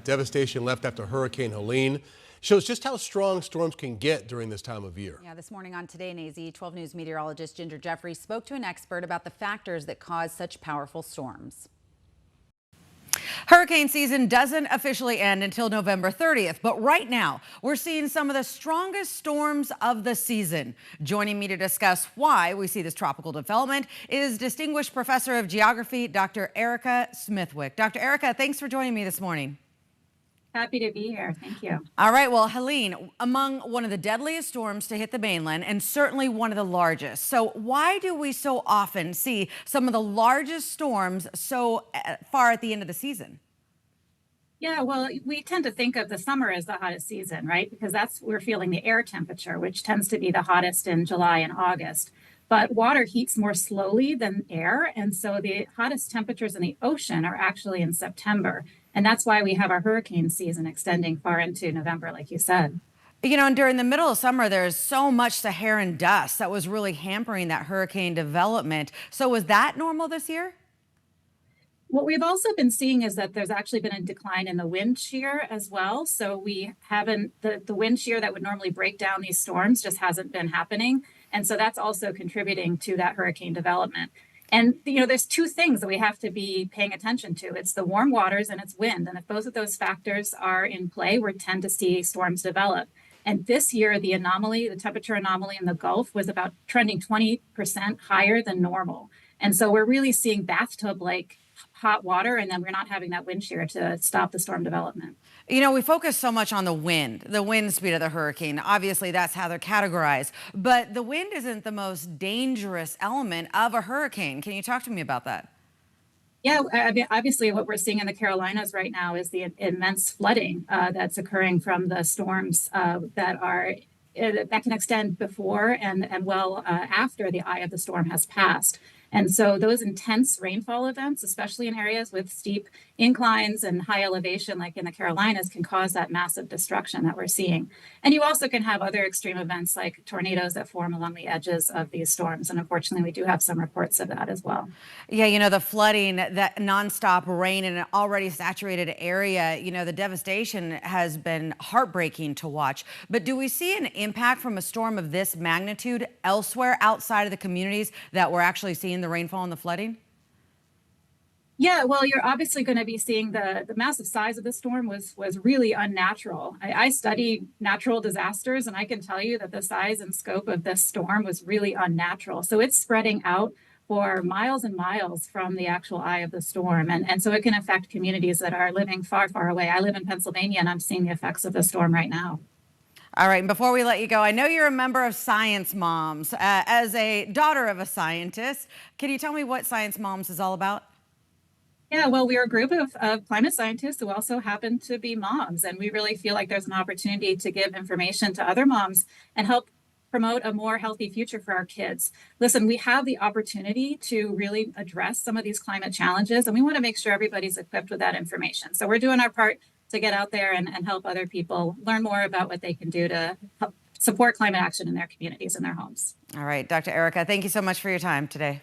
devastation left after Hurricane Helene shows just how strong storms can get during this time of year. Yeah, this morning on Today in AZ, 12 News meteorologist Ginger Jeffrey spoke to an expert about the factors that cause such powerful storms. Hurricane season doesn't officially end until November 30th, but right now we're seeing some of the strongest storms of the season. Joining me to discuss why we see this tropical development is distinguished professor of geography, Dr. Erica Smithwick. Dr. Erica, thanks for joining me this morning. Happy to be here. Thank you. All right. Well, Helene, among one of the deadliest storms to hit the mainland and certainly one of the largest. So why do we so often see some of the largest storms so far at the end of the season? Yeah, well, we tend to think of the summer as the hottest season, right? Because we're feeling the air temperature, which tends to be the hottest in July and August. But water heats more slowly than air. And so the hottest temperatures in the ocean are actually in September. And that's why we have our hurricane season extending far into November, like you said. You know, and during the middle of summer, there's so much Saharan dust that was really hampering that hurricane development. So was that normal this year? What we've also been seeing is that there's actually been a decline in the wind shear as well. So we haven't, the wind shear that would normally break down these storms just hasn't been happening. And so that's also contributing to that hurricane development. And, you know, there's two things that we have to be paying attention to. It's the warm waters and it's wind. And if both of those factors are in play, we tend to see storms develop. And this year, the temperature anomaly in the Gulf was about trending 20% higher than normal. And so we're really seeing bathtub-like hot water, and then we're not having that wind shear to stop the storm development. You know, we focus so much on the wind speed of the hurricane. Obviously, that's how they're categorized. But the wind isn't the most dangerous element of a hurricane. Can you talk to me about that? Yeah, I mean, obviously what we're seeing in the Carolinas right now is the immense flooding that's occurring from the storms that can extend before and well after the eye of the storm has passed. And so those intense rainfall events, especially in areas with steep inclines and high elevation, like in the Carolinas, can cause that massive destruction that we're seeing. And you also can have other extreme events like tornadoes that form along the edges of these storms. And unfortunately, we do have some reports of that as well. Yeah, you know, the flooding, that nonstop rain in an already saturated area, you know, the devastation has been heartbreaking to watch. But do we see an impact from a storm of this magnitude elsewhere outside of the communities that we're actually seeing the rainfall and the flooding? Yeah, well, you're obviously going to be seeing the massive size of the storm was really unnatural. I study natural disasters, and I can tell you that the size and scope of this storm was really unnatural. So it's spreading out for miles and miles from the actual eye of the storm. And so it can affect communities that are living far, far away. I live in Pennsylvania, and I'm seeing the effects of the storm right now. All right, and before we let you go, I know you're a member of Science Moms. As a daughter of a scientist, can you tell me what Science Moms is all about? Yeah, well, we're a group of climate scientists who also happen to be moms, and we really feel like there's an opportunity to give information to other moms and help promote a more healthy future for our kids. Listen, we have the opportunity to really address some of these climate challenges, and we want to make sure everybody's equipped with that information. So we're doing our part to get out there and help other people learn more about what they can do to help support climate action in their communities and their homes. All right, Dr. Erica, thank you so much for your time today.